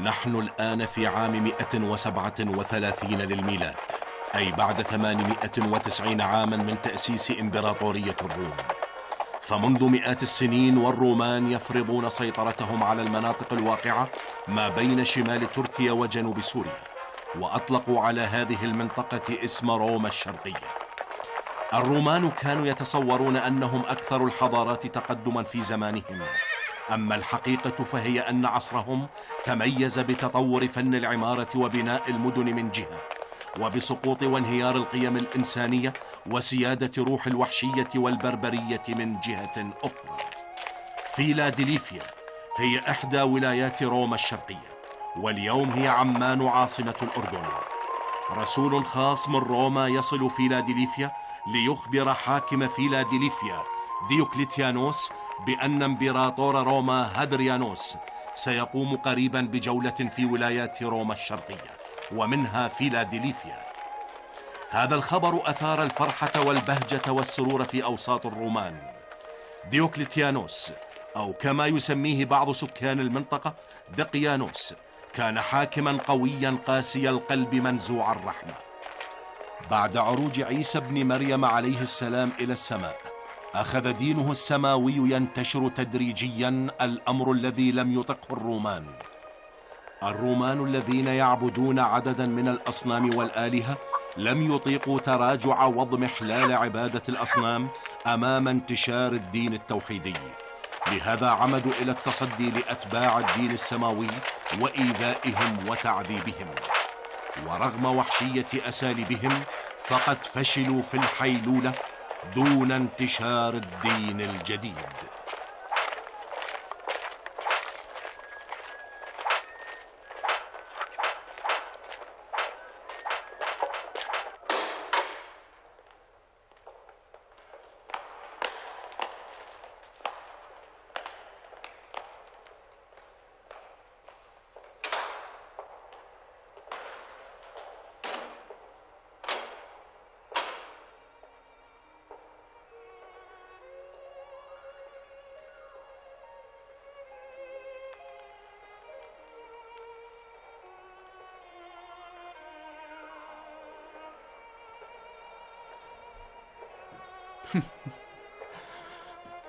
نحن الآن في عام 137 للميلاد، أي بعد 890 عاما من تأسيس إمبراطورية الروم. فمنذ مئات السنين والرومان يفرضون سيطرتهم على المناطق الواقعة ما بين شمال تركيا وجنوب سوريا، وأطلقوا على هذه المنطقة اسم روما الشرقية. الرومان كانوا يتصورون أنهم أكثر الحضارات تقدما في زمانهم، أما الحقيقة فهي أن عصرهم تميز بتطور فن العمارة وبناء المدن من جهة، وبسقوط وانهيار القيم الإنسانية وسيادة روح الوحشية والبربرية من جهة أخرى. فيلادلفيا هي إحدى ولايات روما الشرقية، واليوم هي عمان عاصمة الأردن. رسول خاص من روما يصل فيلادلفيا ليخبر حاكم فيلادلفيا ديوكليتيانوس بأن إمبراطور روما هادريانوس سيقوم قريبا بجولة في ولايات روما الشرقية ومنها فيلادلفيا. هذا الخبر أثار الفرحة والبهجة والسرور في أوساط الرومان. ديوكليتيانوس، أو كما يسميه بعض سكان المنطقة دقيانوس، كان حاكما قويا قاسي القلب منزوع الرحمة. بعد عروج عيسى بن مريم عليه السلام إلى السماء، أخذ دينه السماوي ينتشر تدريجيا، الأمر الذي لم يطقه الرومان الذين يعبدون عددا من الأصنام والآلهة لم يطيقوا تراجع واضمحلال عبادة الأصنام أمام انتشار الدين التوحيدي، لهذا عمدوا إلى التصدي لأتباع الدين السماوي وإيذائهم وتعذيبهم. ورغم وحشية أساليبهم فقد فشلوا في الحيلولة دون انتشار الدين الجديد.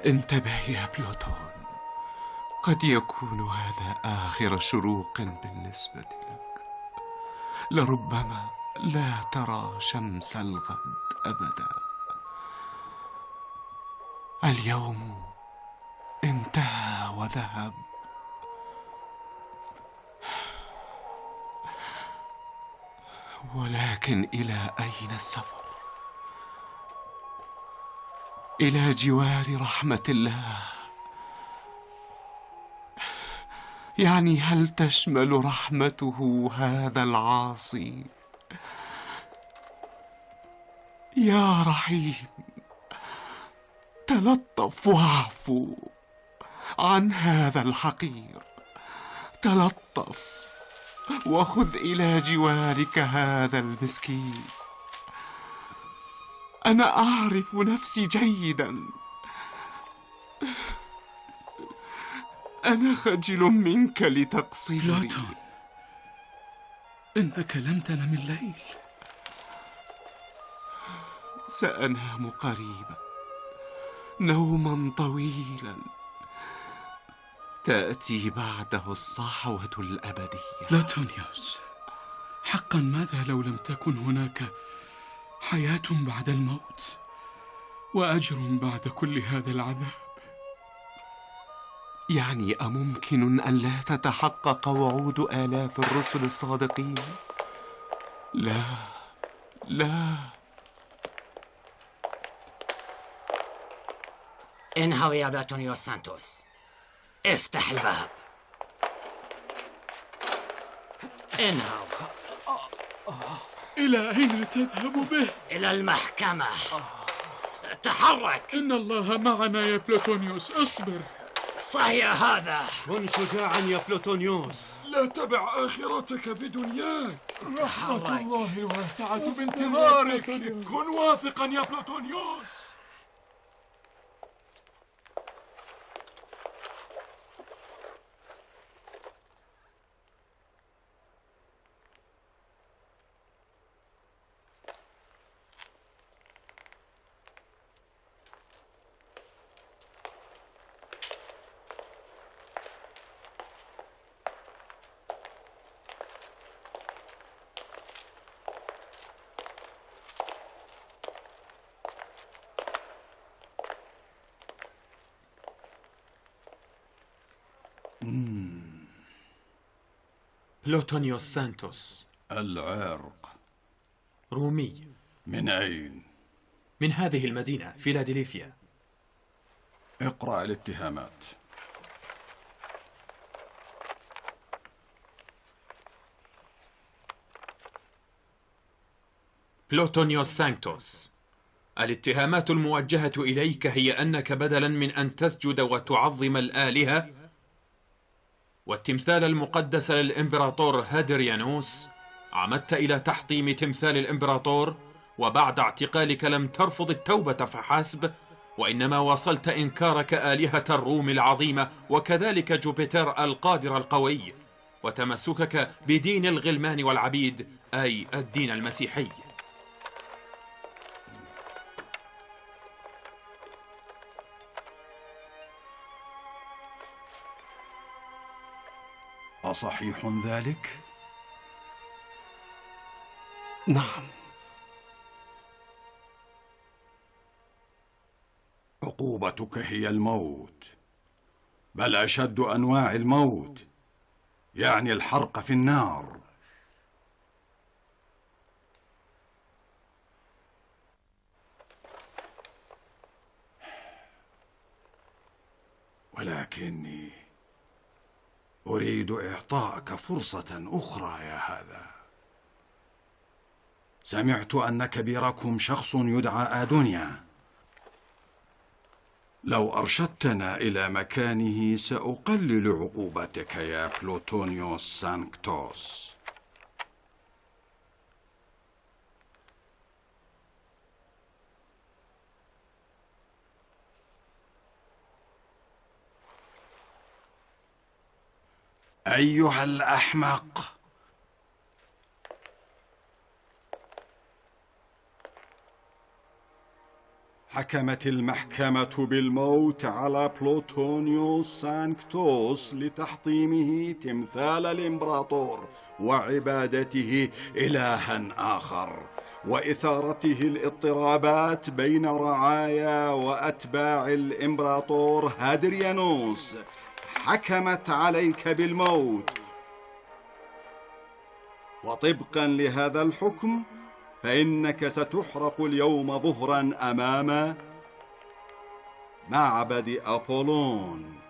انتبه يا بلوتون، قد يكون هذا آخر شروق بالنسبة لك. لربما لا ترى شمس الغد أبدا. اليوم انتهى وذهب، ولكن إلى أين السفر؟ إلى جوار رحمة الله. يعني هل تشمل رحمته هذا العاصي؟ يا رحيم، تلطف واعفو عن هذا الحقير. تلطف وخذ إلى جوارك هذا المسكين. أنا أعرف نفسي جيدا. أنا خجل منك لتقصيري. بلوتون، إنك لم تنم الليل. سأنام قريبا، نوما طويلا تأتي بعده الصحوة الأبدية. بلوتونيوس، حقا ماذا لو لم تكن هناك حياة بعد الموت وأجر بعد كل هذا العذاب؟ يعني أممكن أن لا تتحقق وعود آلاف الرسل الصادقين؟ لا لا. انهض يا بلاتونيوس سانتوس، افتح الباب. انهض. إلى أين تذهب به؟ إلى المحكمة. تحرك. إن الله معنا يا بلوتونيوس، اصبر. صحيح هذا. كن شجاعا يا بلوتونيوس. لا تبع آخرتك بدنياك. رحمة الله الواسعة بانتظارك. كن واثقا يا بلوتونيوس. بلوتونيوس سانتوس. العرق. رومي. من أين؟ من هذه المدينة، فيلادلفيا. اقرأ الاتهامات. بلوتونيوس سانتوس، الاتهامات الموجهة إليك هي أنك بدلا من أن تسجد وتعظم الآلهة والتمثال المقدس للإمبراطور هادريانوس، عمدت إلى تحطيم تمثال الإمبراطور، وبعد اعتقالك لم ترفض التوبة فحسب، وإنما واصلت إنكارك آلهة الروم العظيمة وكذلك جوبيتر القادر القوي، وتمسكك بدين الغلمان والعبيد، أي الدين المسيحي. أصحيح ذلك؟ نعم. عقوبتك هي الموت، بل أشد أنواع الموت، يعني الحرق في النار. ولكني أريد إعطائك فرصة أخرى يا هذا. سمعت أن كبيركم شخص يدعى آدونيا. لو أرشدتنا إلى مكانه سأقلل عقوبتك يا بلوتونيوس سانكتوس. أيها الأحمق، حكمت المحكمة بالموت على بلوتونيوس سانكتوس لتحطيمه تمثال الإمبراطور وعبادته إلها آخر وإثارته الاضطرابات بين رعايا وأتباع الإمبراطور هادريانوس. حكمت عليك بالموت، وطبقا لهذا الحكم فإنك ستحرق اليوم ظهرا أمام معبد أبولون.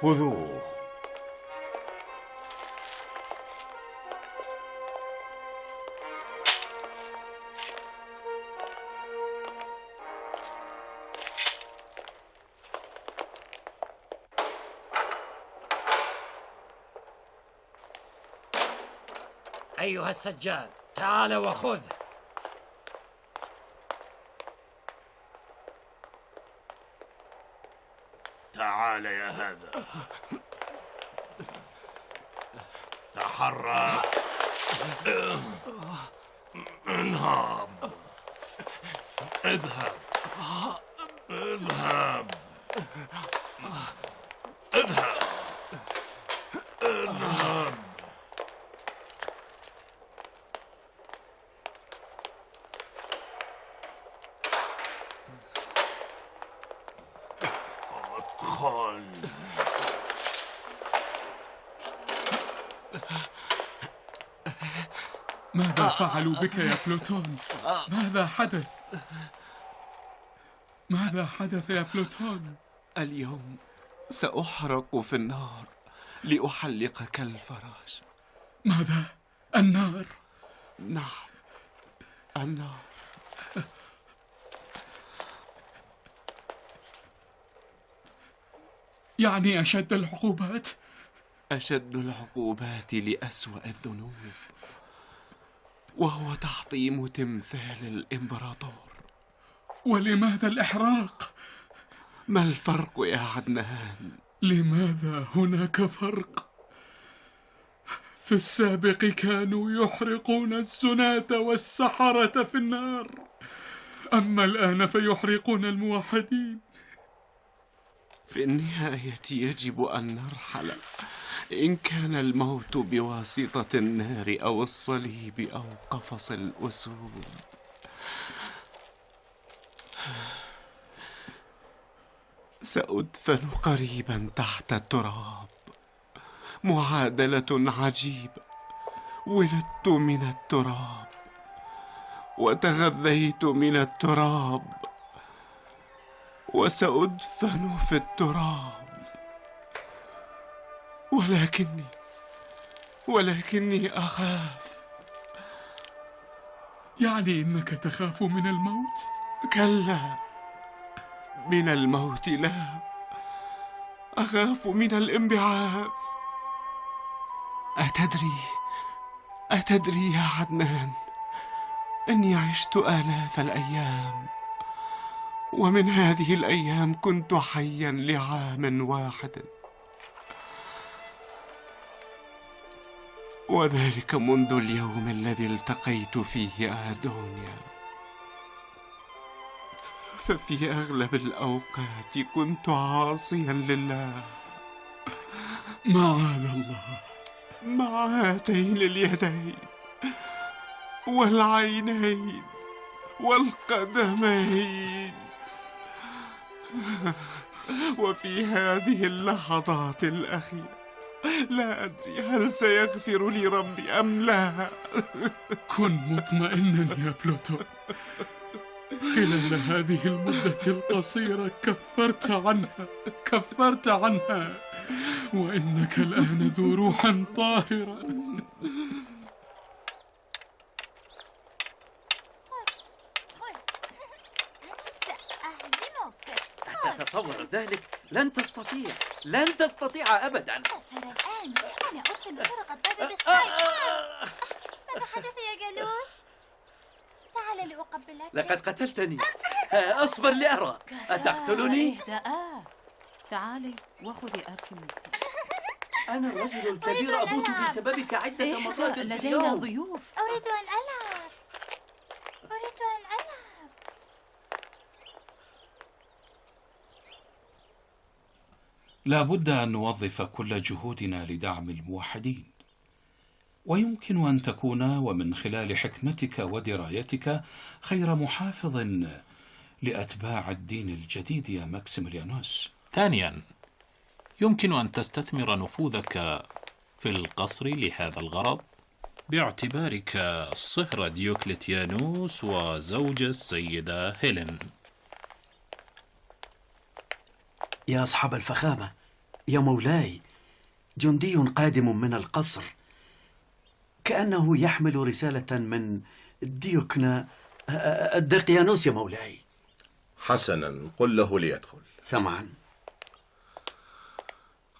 خذوه. أيها السجاد، تعال وخذ. تعال يا هذا، تحرك. انهض. اذهب اذهب اذهب اذهب. ادخل. ماذا فعلوا بك يا بلوتون؟ ماذا حدث؟ ماذا حدث يا بلوتون؟ اليوم سأحرق في النار لأحلقك الفراش. ماذا؟ النار؟ نعم. النار. يعني أشد العقوبات؟ أشد العقوبات لأسوأ الذنوب، وهو تحطيم تمثال الإمبراطور. ولماذا الإحراق؟ ما الفرق يا عدنان؟ لماذا هناك فرق؟ في السابق كانوا يحرقون الزناة والسحرة في النار، أما الآن فيحرقون الموحدين. في النهاية يجب أن نرحل، إن كان الموت بواسطة النار أو الصليب أو قفص الأسود. سأدفن قريبا تحت التراب. معادلة عجيبة. ولدت من التراب وتغذيت من التراب، وسأدفن في التراب. ولكني أخاف. يعني إنك تخاف من الموت؟ كلا، من الموت لا، أخاف من الانبعاث. أتدري يا عدنان أني عشت آلاف الأيام، ومن هذه الأيام كنت حيا لعام واحد، وذلك منذ اليوم الذي التقيت فيه آدونيا. ففي أغلب الأوقات كنت عاصيا لله. معاذ الله. مع هاتين اليدين والعينين والقدمين. وفي هذه اللحظات الأخيرة لا أدري هل سيغفر لي ربي أم لا. كن مطمئنا يا بلوتون، خلال هذه المدة القصيرة كفرت عنها، وإنك الآن ذو روح طاهرة. أنا سأهزمك. تتصور ذلك؟ لن تستطيع أبدا. سترى الآن. أنا أدخل فرق الضرب بالسيف. ماذا حدث يا جالوس؟ تعال لأقبلك. لقد قتلتني. أصبر لأرى. أتقتلني؟ اهدأ. تعالي وخذي أركيميدي. أنا الرجل الكبير أموت بسببك عدة مرات في لدينا اليوم. ضيوف. أريد أن ألعب. لا بد أن نوظف كل جهودنا لدعم الموحدين، ويمكن أن تكون ومن خلال حكمتك ودرايتك خير محافظ لأتباع الدين الجديد يا ماكسيميليانوس. ثانيا، يمكن أن تستثمر نفوذك في القصر لهذا الغرض، باعتبارك صهر ديوكليتيانوس وزوج السيدة هيلين. يا أصحاب الفخامة، يا مولاي، جندي قادم من القصر، كأنه يحمل رسالة من دقيانوس يا مولاي. حسنا، قل له ليدخل. سمعا.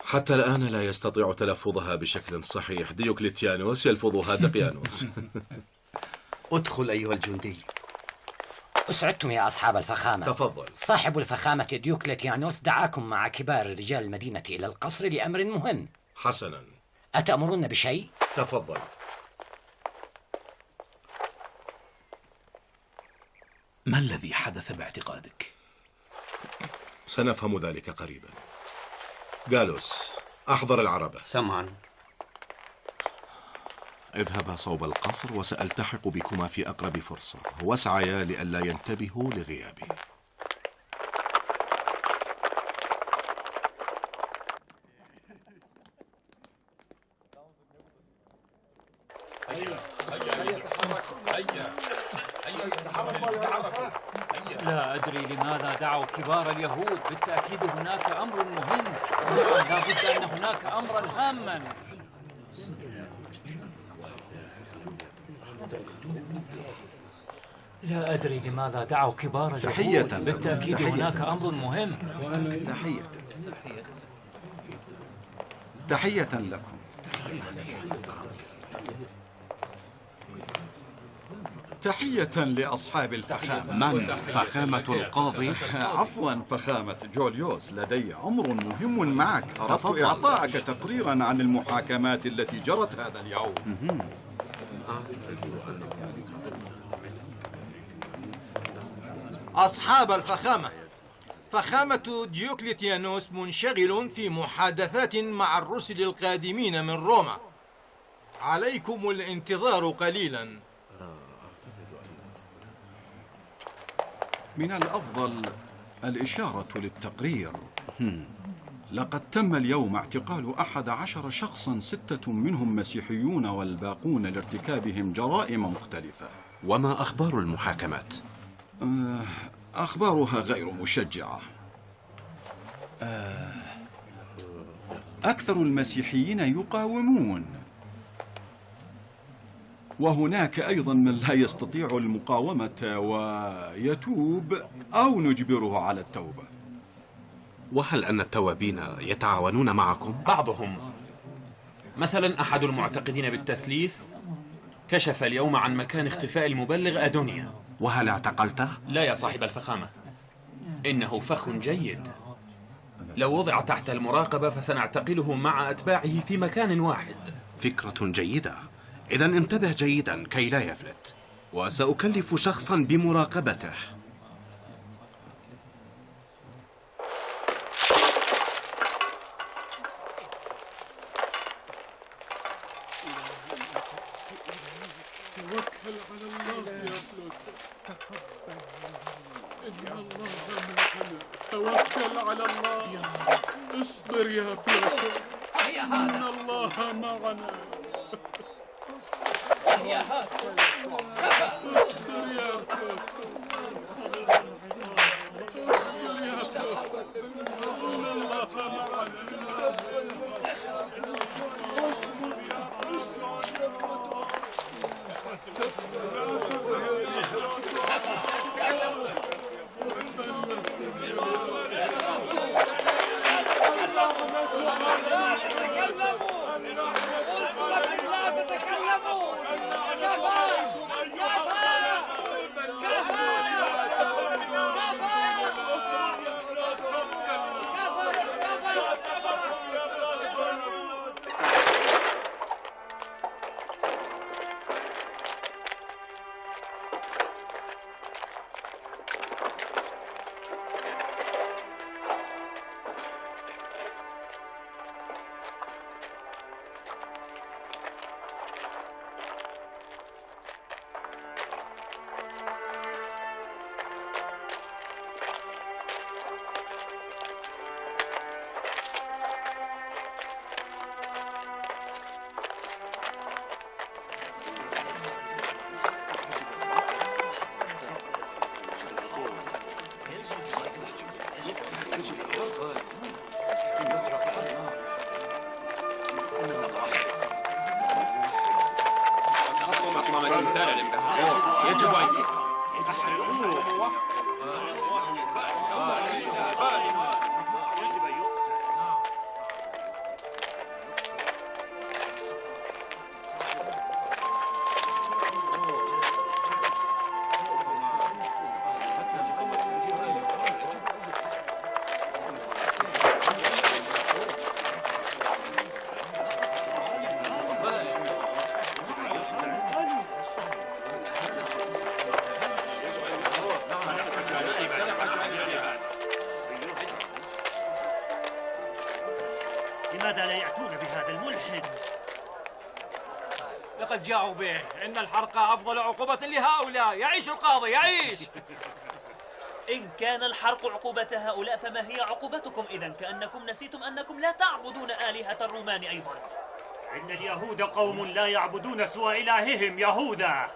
حتى الآن لا يستطيع تلفظها بشكل صحيح. ديوكليتيانوس يلفظها دقيانوس. ادخل أيها الجندي. أسعدتم يا أصحاب الفخامة. تفضل. صاحب الفخامة ديوكليتيانوس دعاكم مع كبار رجال المدينة إلى القصر لأمر مهم. حسنا. أتأمرون بشيء؟ تفضل. ما الذي حدث باعتقادك؟ سنفهم ذلك قريبا. جالوس، أحضر العربة. سمعا. اذهبا صوب القصر وسألتحق بكما في أقرب فرصة، واسعيا لئلا ينتبهوا لغيابي. لا أدري لماذا دعوا كبار اليهود. بالتأكيد هناك أمر مهم. نعم، لا بد أن هناك أمرا هاما. لا أدري لماذا دعوا كبار اليهود. تحية. بالتأكيد تحية. هناك أمر مهم. تحية. تحية لكم. تحية لأصحاب الفخامة. من؟ فخامة القاضي؟ عفوا فخامة جوليوس، لدي أمر مهم معك. أردت إعطائك تقريرا عن المحاكمات التي جرت هذا اليوم. أصحاب الفخامة، فخامة ديوكليتيانوس منشغل في محادثات مع الرسل القادمين من روما. عليكم الانتظار قليلا. من الأفضل الإشارة للتقرير. لقد تم اليوم اعتقال 11 شخصا، 6 منهم مسيحيون والباقون لارتكابهم جرائم مختلفة. وما أخبار المحاكمات؟ أخبارها غير مشجعة. أكثر المسيحيين يقاومون، وهناك أيضا من لا يستطيع المقاومة ويتوب أو نجبره على التوبة. وهل أن التوابين يتعاونون معكم؟ بعضهم. مثلا أحد المعتقدين بالتثليث كشف اليوم عن مكان اختفاء المبلغ أدونيا. وهل اعتقلته؟ لا يا صاحب الفخامة، إنه فخ جيد. لو وضع تحت المراقبة فسنعتقله مع أتباعه في مكان واحد. فكرة جيدة. إذن انتبه جيدا كي لا يفلت، وسأكلف شخصا بمراقبته. توكل على الله يا بلوتو. إن الله معنا. توكل على الله. اصبر يا بلوتو. إن الله معنا. اصبر يا بلوتو. اصبر يا بلوتو. إن الله معنا. اصبر يا بلوتو. يجب أن لماذا لا يأتون بهذا الملحد؟ لقد جاءوا به. إن الحرق أفضل عقوبة لهؤلاء. يعيش القاضي، يعيش. إن كان الحرق عقوبة هؤلاء فما هي عقوبتكم إذن؟ كأنكم نسيتم أنكم لا تعبدون آلهة الرومان أيضا. إن اليهود قوم لا يعبدون سوى إلههم يهوذا.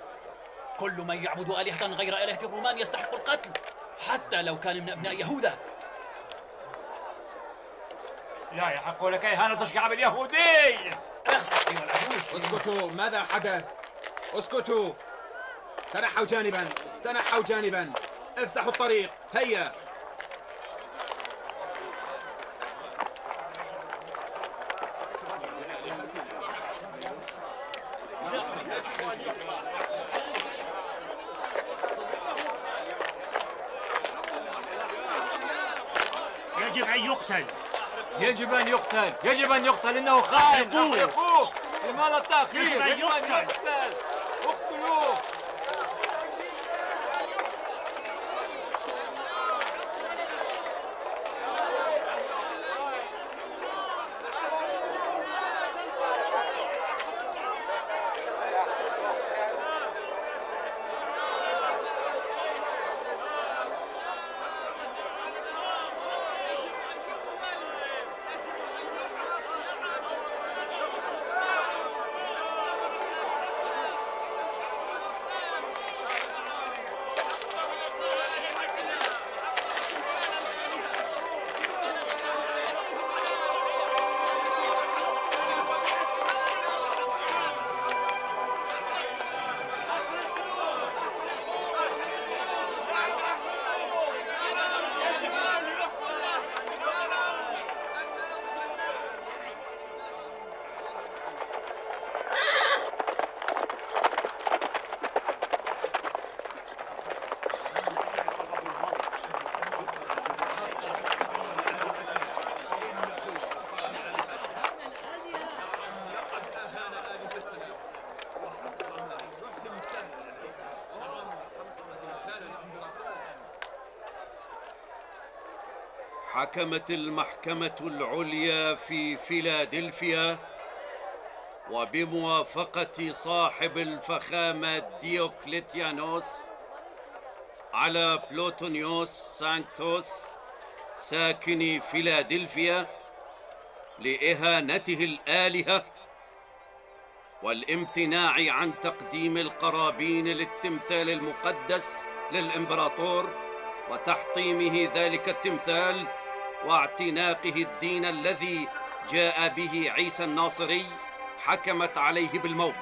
كل من يعبد آلهة غير آلهة الرومان يستحق القتل، حتى لو كان من أبناء يهوذا. لا يحق لك إهانة الشعب اليهودي. اخلص أيها العجوز. اسكتوا، ماذا حدث؟ اسكتوا. تنحوا جانبا، تنحوا جانبا، افسحوا الطريق، هيا. يجب أن يقتل. يجب أن يقتل، يجب أن يقتل، إنه خائن. أخوه، لماذا التأخير؟ يجب أن يقتل. اقتلوه. حكمت المحكمة العليا في فيلادلفيا وبموافقة صاحب الفخامة ديوكليتيانوس على بلوتونيوس سانكتوس ساكن فيلادلفيا لإهانته الآلهة والامتناع عن تقديم القرابين للتمثال المقدس للإمبراطور وتحطيمه ذلك التمثال واعتناقه الدين الذي جاء به عيسى الناصري، حكمت عليه بالموت.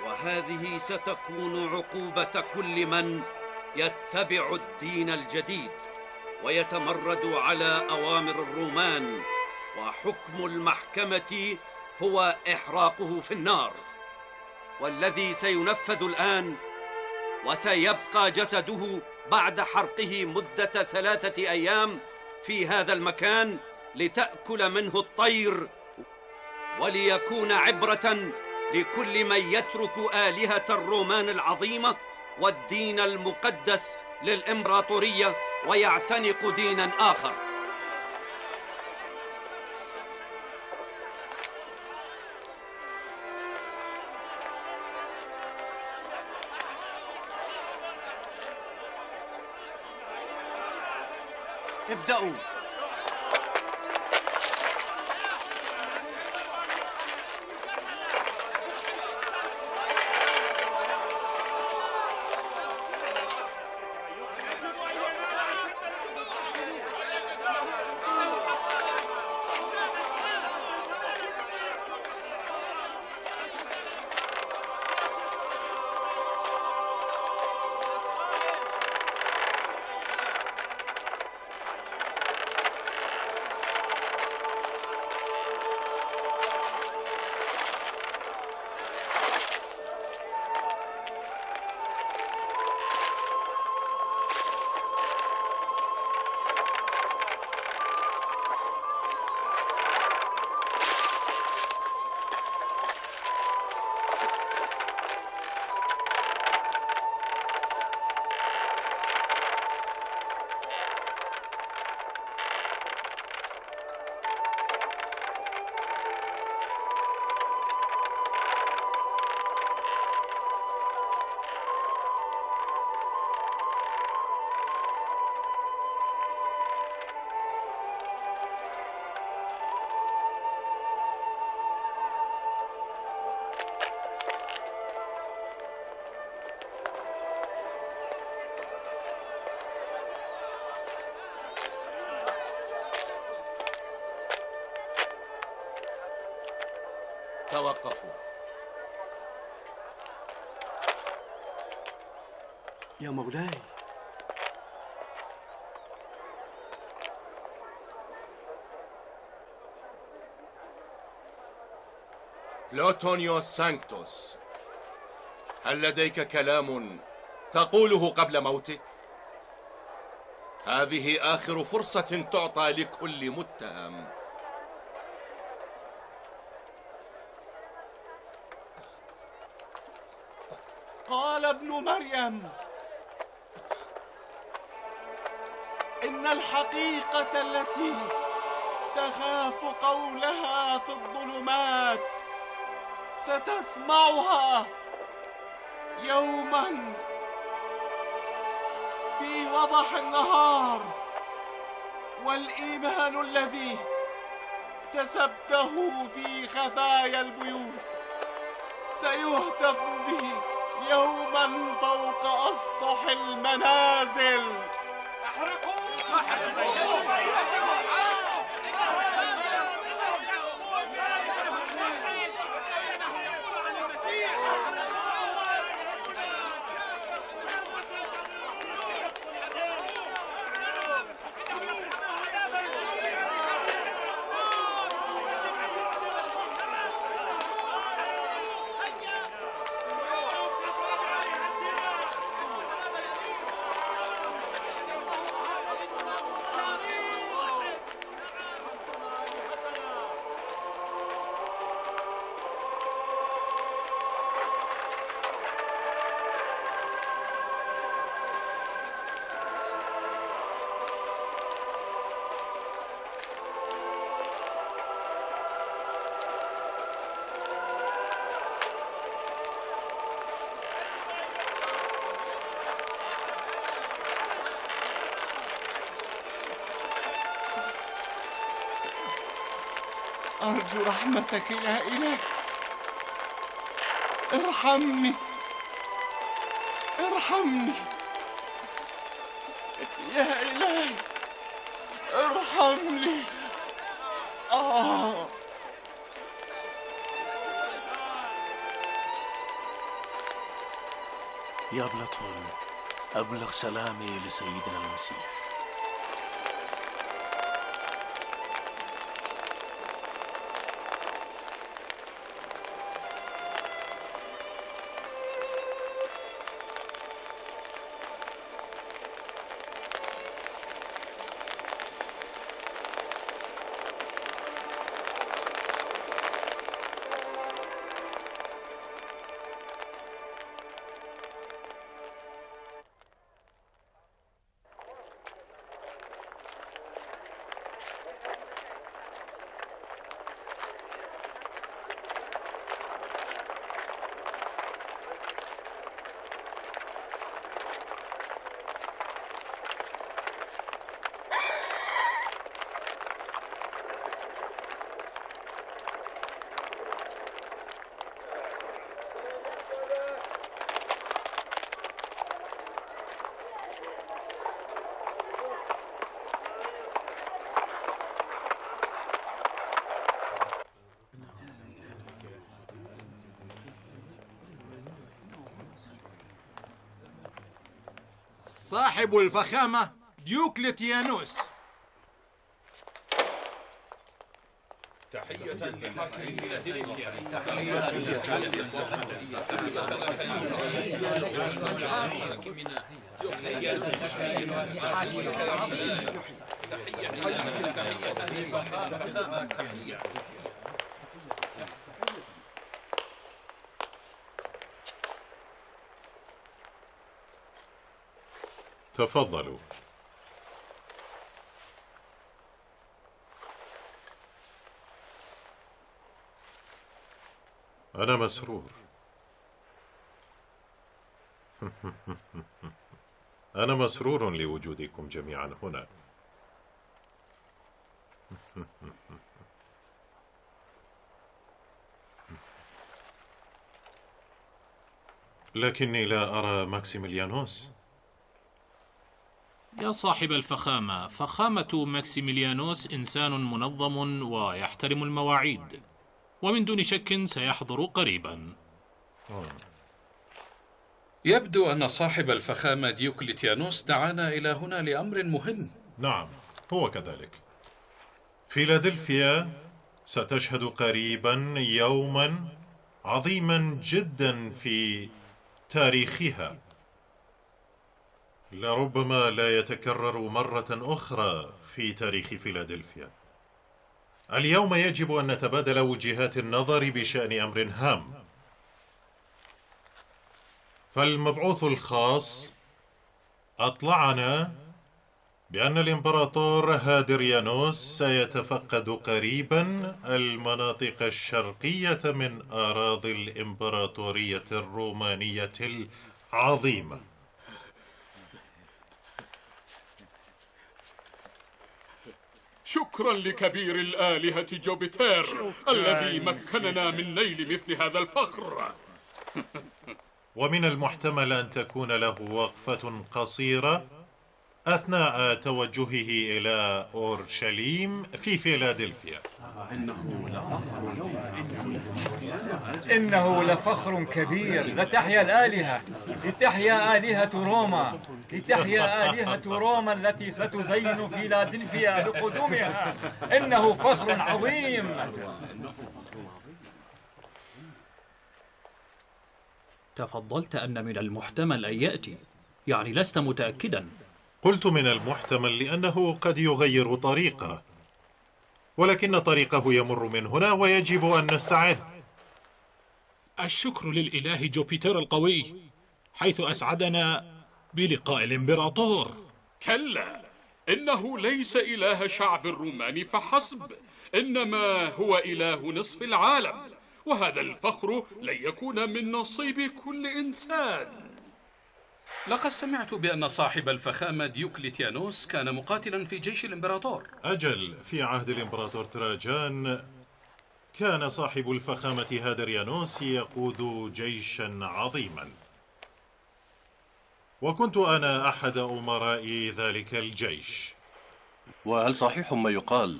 وهذه ستكون عقوبة كل من يتبع الدين الجديد ويتمرد على أوامر الرومان، وحكم المحكمة هو إحراقه في النار، والذي سينفذ الآن، وسيبقى جسده بعد حرقه مدة 3 أيام في هذا المكان لتأكل منه الطير، وليكون عبرة لكل من يترك آلهة الرومان العظيمة والدين المقدس للإمبراطورية ويعتنق دينا آخر. ابدأوا. توقفوا. يا مولاي. بلوتونيوس سانكتوس، هل لديك كلام تقوله قبل موتك؟ هذه آخر فرصة تعطى لكل متهم. قال ابن مريم إن الحقيقة التي تخاف قولها في الظلمات ستسمعها يوما في وضح النهار، والإيمان الذي اكتسبته في خفايا البيوت سيهتف به يوما فوق أسطح المنازل. أرجو رحمتك يا إله، ارحمني ارحمني يا إلهي، ارحمني. يا بلاتون، أبلغ سلامي لسيدنا المسيح. صاحب الفخامة ديوكليتيانوس. تحية لحاكم فيلادلفيا. تفضلوا. أنا مسرور. أنا مسرور لوجودكم جميعا هنا. لكني لا أرى ماكسيميليانوس. يا صاحب الفخامة، فخامة ماكسيميليانوس إنسان منظم ويحترم المواعيد، ومن دون شك سيحضر قريبا. يبدو أن صاحب الفخامة ديوكليتيانوس دعانا إلى هنا لأمر مهم. نعم، هو كذلك. فيلادلفيا ستشهد قريبا يوما عظيما جدا في تاريخها، لربما لا يتكرر مرة أخرى في تاريخ فيلادلفيا. اليوم يجب أن نتبادل وجهات النظر بشأن أمر هام. فالمبعوث الخاص أطلعنا بأن الإمبراطور هادريانوس سيتفقد قريبا المناطق الشرقية من أراضي الإمبراطورية الرومانية العظيمة. شكرا لكبير الآلهة جوبيتر الذي مكننا من نيل مثل هذا الفخر. ومن المحتمل أن تكون له وقفة قصيرة أثناء توجهه إلى أورشليم في فيلادلفيا. إنه لفخر كبير. لتحيا الآلهة، لتحيا آلهة روما، لتحيا آلهة روما التي ستزين فيلادلفيا بقدومها. إنه فخر عظيم. تفضلت أن من المحتمل أن يأتي، يعني لست متأكدا. قلت من المحتمل لأنه قد يغير طريقه، ولكن طريقه يمر من هنا ويجب أن نستعد. الشكر للإله جوبيتر القوي حيث أسعدنا بلقاء الإمبراطور. كلا، إنه ليس إله شعب الرومان فحسب، إنما هو إله نصف العالم، وهذا الفخر لن يكون من نصيب كل إنسان. لقد سمعت بأن صاحب الفخامة ديوكليتيانوس كان مقاتلا في جيش الإمبراطور. أجل، في عهد الإمبراطور تراجان كان صاحب الفخامة هادريانوس يقود جيشا عظيما، وكنت أنا أحد أمراء ذلك الجيش. وهل صحيح ما يقال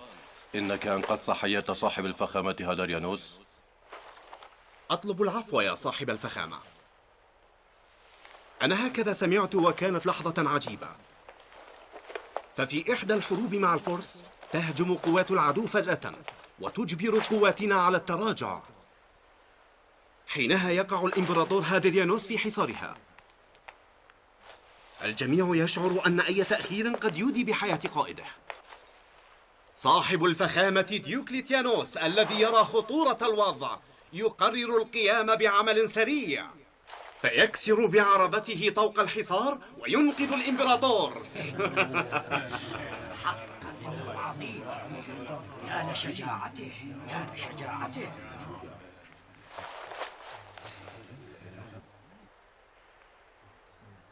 إنك أنقذت حياة صاحب الفخامة هادريانوس؟ أطلب العفو يا صاحب الفخامة، أنا هكذا سمعت، وكانت لحظة عجيبة. ففي إحدى الحروب مع الفرس تهجم قوات العدو فجأة وتجبر قواتنا على التراجع. حينها يقع الإمبراطور هادريانوس في حصارها. الجميع يشعر أن أي تأخير قد يودي بحياة قائده. صاحب الفخامة ديوكليتيانوس الذي يرى خطورة الوضع يقرر القيام بعمل سريع، فيكسر بعربته طوق الحصار وينقذ الإمبراطور. حقا إنه عظيم، يا لشجاعته، يا لشجاعته.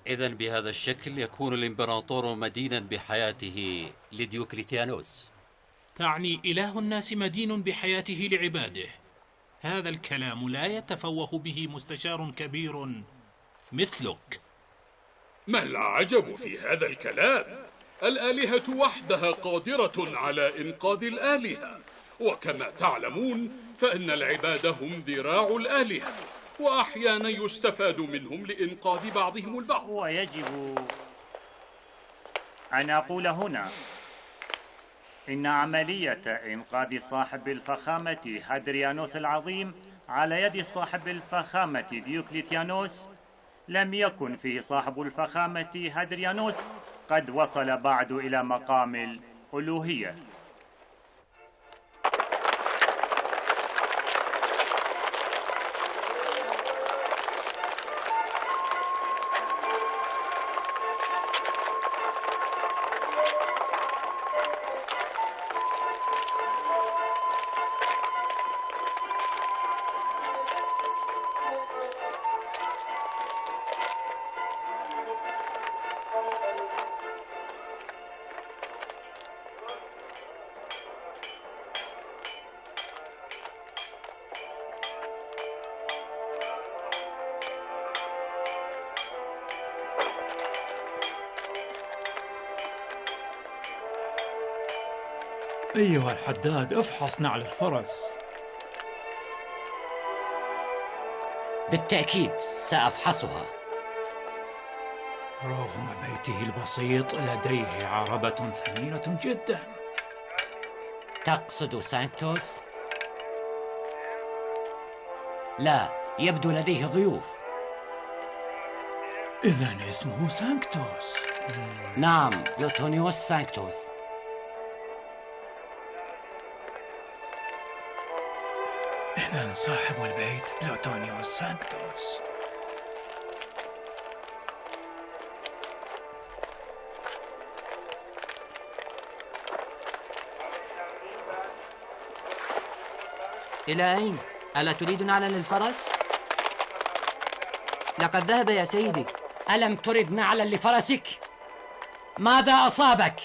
إذن بهذا الشكل يكون الإمبراطور مدينا بحياته لديوكليتيانوس. تعني إله الناس مدين بحياته لعباده. هذا الكلام لا يتفوه به مستشار كبير مثلك. ما العجب في هذا الكلام؟ الآلهة وحدها قادرة على إنقاذ الآلهة، وكما تعلمون فإن العباد هم ذراع الآلهة، وأحيانا يستفاد منهم لإنقاذ بعضهم البعض. ويجب أن أقول هنا إن عملية إنقاذ صاحب الفخامة هادريانوس العظيم على يد صاحب الفخامة ديوكليتيانوس لم يكن فيه صاحب الفخامة هادريانوس قد وصل بعد إلى مقام الألوهية. أيها الحداد، افحص نعل الفرس. بالتأكيد سأفحصها. رغم بيته البسيط لديه عربة ثمينة جدا. تقصد سانكتوس؟ لا، يبدو لديه ضيوف. إذن اسمه سانكتوس. نعم، بلوتونيوس سانكتوس. إذن صاحب البيت بلوتونيوس سانكتوس. إلى أين؟ ألا تريد نعلا للفرس؟ لقد ذهب يا سيدي. ألم ترد نعلا لفرسك؟ ماذا أصابك؟